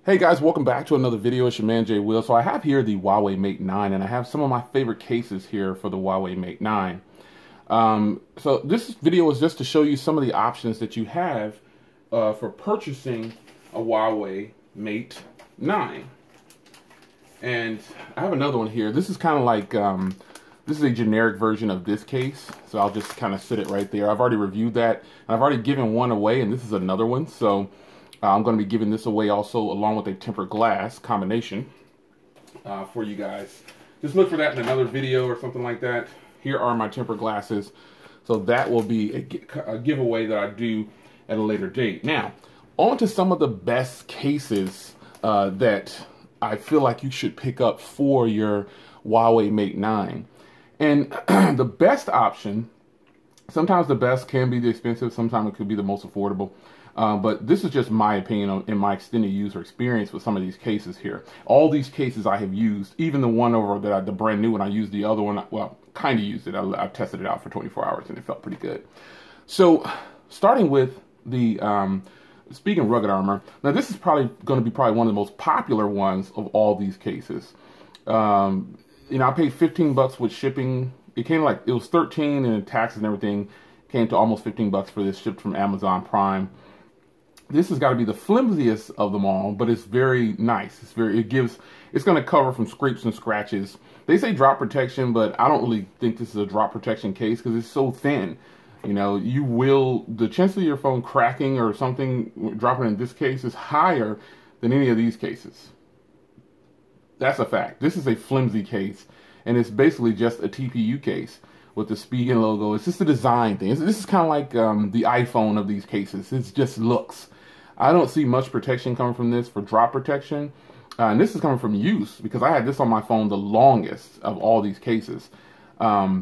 Hey guys, welcome back to another video. It's your man Jay Will. So I have here the Huawei Mate 9 and I have some of my favorite cases here for the Huawei Mate 9. So this video is just to show you some of the options that you have for purchasing a Huawei Mate 9. And I have another one here. This is kind of like, this is a generic version of this case. So I'll just kind of sit it right there. I've already reviewed that. And I've already given one away and this is another one. So I'm going to be giving this away also along with a tempered glass combination for you guys. Just look for that in another video or something like that. Here are my tempered glasses. So that will be a giveaway that I do at a later date. Now, on to some of the best cases that I feel like you should pick up for your Huawei Mate 9. And the best option, sometimes the best can be the expensive, sometimes it could be the most affordable. But this is just my opinion in my extended user experience with some of these cases here. All these cases I have used, even the one over that the brand new one, I used the other one, well, kind of used it. I tested it out for 24 hours and it felt pretty good. So starting with the Spigen rugged armor. Now this is probably going to be one of the most popular ones of all these cases. You know, I paid 15 bucks with shipping. It came like, it was 13 and taxes and everything came to almost 15 bucks for this shipped from Amazon Prime. This has got to be the flimsiest of them all, but it's very nice. It's going to cover from scrapes and scratches. They say drop protection, but I don't really think this is a drop protection case because it's so thin. You know, the chance of your phone cracking or something dropping in this case is higher than any of these cases. That's a fact. This is a flimsy case, and it's basically just a TPU case with the Spigen logo. It's just a design thing. This is kind of like the iPhone of these cases. It's just looks. I don't see much protection coming from this for drop protection. And this is coming from use because I had this on my phone the longest of all these cases. I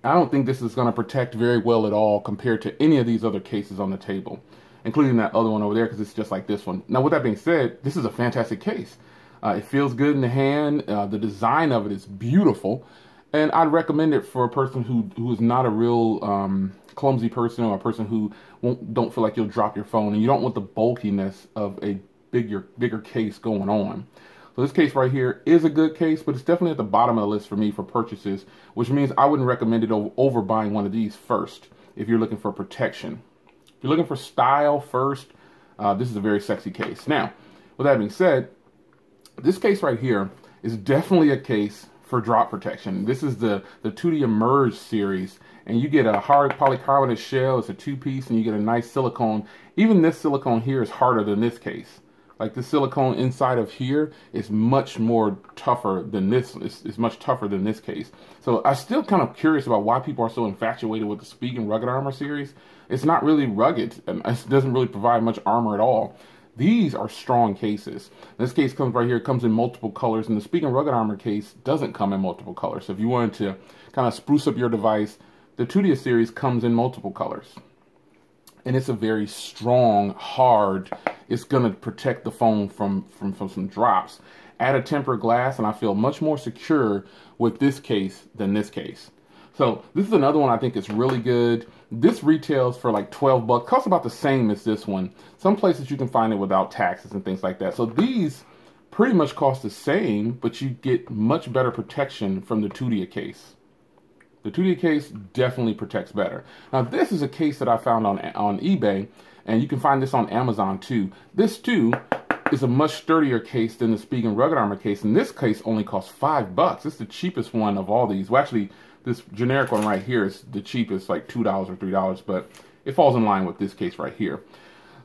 don't think this is going to protect very well at all compared to any of these other cases on the table, including that other one over there because it's just like this one. Now, with that being said, this is a fantastic case. It feels good in the hand. The design of it is beautiful. And I'd recommend it for a person who is not a real clumsy person or a person who don't feel like you'll drop your phone and you don't want the bulkiness of a bigger case going on. So this case right here is a good case, but it's definitely at the bottom of the list for me for purchases, which means I wouldn't recommend it over buying one of these first if you're looking for protection. If you're looking for style first, this is a very sexy case. Now, with that being said, this case right here is definitely a case for drop protection. This is the 2D Emerge series, and you get a hard polycarbonate shell. It's a two-piece, and you get a nice silicone. Even this silicone here is harder than this case. Like the silicone inside of here is much more tougher than this. It's much tougher than this case. So I'm still kind of curious about why people are so infatuated with the Spigen rugged armor series. It's not really rugged, and it doesn't really provide much armor at all. These are strong cases. This case comes right here, it comes in multiple colors, and the Spigen rugged armor case doesn't come in multiple colors. So if you wanted to kind of spruce up your device, the 2D series comes in multiple colors. And it's a very strong, hard, it's going to protect the phone from some drops. Add a tempered glass, and I feel much more secure with this case than this case. So this is another one I think is really good. This retails for like 12 bucks. Costs about the same as this one. Some places you can find it without taxes and things like that. So these pretty much cost the same, but you get much better protection from the 2D case. The 2D case definitely protects better. Now this is a case that I found on eBay, and you can find this on Amazon too. This too is a much sturdier case than the Spigen rugged armor case, and this case only costs 5 bucks. It's the cheapest one of all these. Well, actually, this generic one right here is the cheapest, like $2 or $3, but it falls in line with this case right here.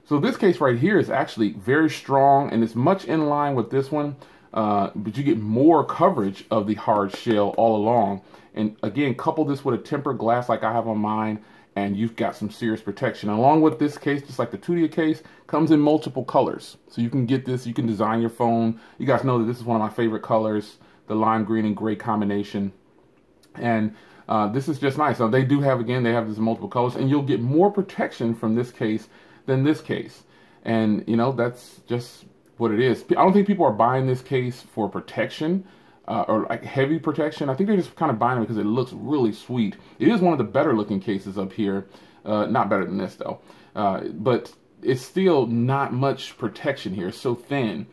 So this case right here is actually very strong, and it's much in line with this one, but you get more coverage of the hard shell all along. And again, couple this with a tempered glass like I have on mine, and you've got some serious protection. Along with this case, just like the 2D case, comes in multiple colors. So you can get this, you can design your phone. You guys know that this is one of my favorite colors, the lime green and gray combination. And this is just nice. Now they do have, again, they have this in multiple colors, and you'll get more protection from this case than this case. And you know, that's just what it is. I don't think people are buying this case for protection or like heavy protection. I think they're just kind of buying it because it looks really sweet. It is one of the better looking cases up here. Not better than this though. But it's still not much protection here. It's so thin.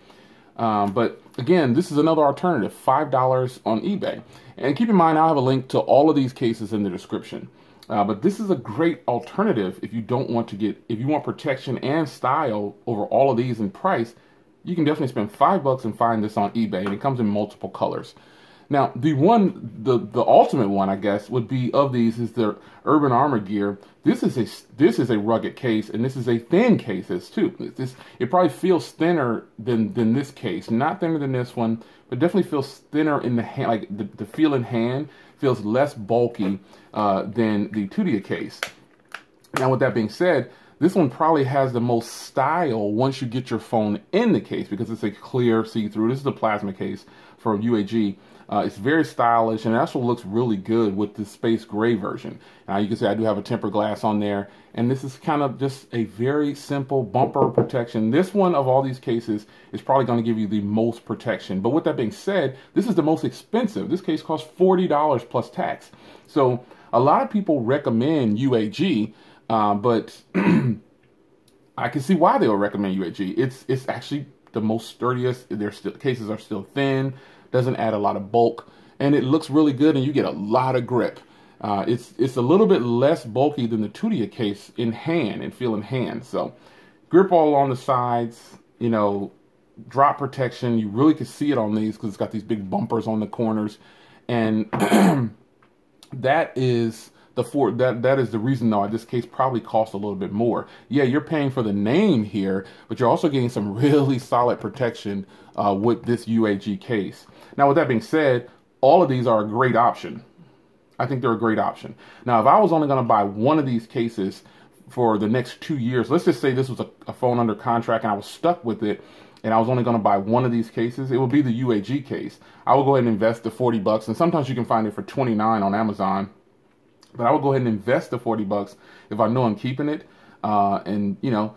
But again, this is another alternative, $5 on eBay. And keep in mind, I'll have a link to all of these cases in the description. But this is a great alternative if you don't want to if you want protection and style over all of these in price. You can definitely spend $5 and find this on eBay, and it comes in multiple colors. Now, the ultimate one, I guess, would be of these is the Urban Armor gear. This is a rugged case, and this is a thin case too. It probably feels thinner than this case, not thinner than this one, but definitely feels thinner in the hand. Like the feel in hand feels less bulky than the Sturdier case. Now, with that being said, this one probably has the most style once you get your phone in the case, because it's a clear see-through. This is the plasma case from UAG. It's very stylish, and it also looks really good with the space gray version. Now, you can see I do have a tempered glass on there, and this is kind of just a very simple bumper protection. This one of all these cases is probably going to give you the most protection. But with that being said, this is the most expensive. This case costs $40 plus tax. So a lot of people recommend UAG, but I can see why they would recommend UAG. It's actually the most sturdiest. Cases are still thin, doesn't add a lot of bulk, and it looks really good, and you get a lot of grip. It's a little bit less bulky than the Sturdier case in hand and feel in hand. So grip all along the sides, you know, drop protection. You really can see it on these because it's got these big bumpers on the corners, and that is the reason though this case probably costs a little bit more. Yeah, you're paying for the name here, but you're also getting some really solid protection with this UAG case. Now, with that being said, all of these are a great option. I think they're a great option. Now, if I was only going to buy one of these cases for the next 2 years, let's just say this was a phone under contract and I was stuck with it, and I was only going to buy one of these cases, it would be the UAG case. I would go ahead and invest the $40, and sometimes you can find it for $29 on Amazon. But I would go ahead and invest the $40 if I know I'm keeping it. And, you know,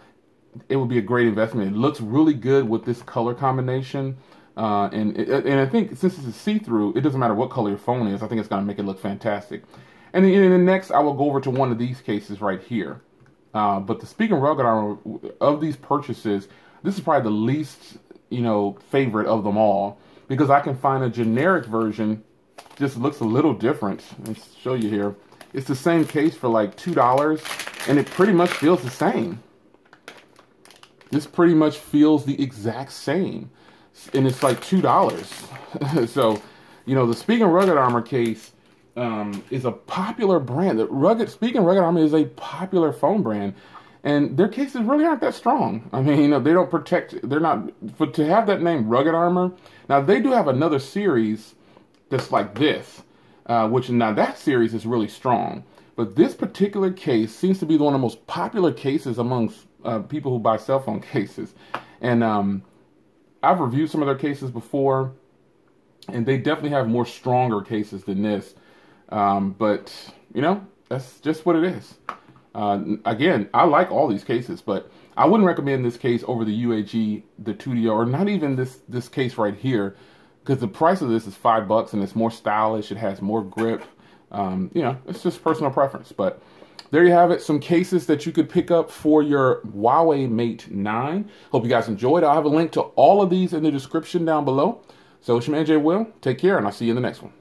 it would be a great investment. It looks really good with this color combination. And I think since it's a see-through, it doesn't matter what color your phone is. I think it's going to make it look fantastic. And then next, I will go over to one of these cases right here. But the Spigen rugged armor, of these purchases, this is probably the least, you know, favorite of them all. Because I can find a generic version, just looks a little different. Let's show you here. It's the same case for like $2, and it pretty much feels the same. This pretty much feels the exact same, and it's like $2. So, you know, the Spigen rugged armor case is a popular brand. The Spigen rugged armor is a popular phone brand, and their cases really aren't that strong. I mean, you know, they don't protect. They're not to have that name, rugged armor. Now they do have another series that's like this. Which now that series is really strong, but this particular case seems to be one of the most popular cases amongst people who buy cell phone cases. And I've reviewed some of their cases before, and they definitely have more stronger cases than this. But you know, that's just what it is. Again, I like all these cases, but I wouldn't recommend this case over the UAG, the Sturdier, or not even this case right here. Because the price of this is $5 and it's more stylish, it has more grip. You know, it's just personal preference. But there you have it, some cases that you could pick up for your Huawei Mate 9. Hope you guys enjoyed. I'll have a link to all of these in the description down below. So it's your man Jay Will. Take care, and I'll see you in the next one.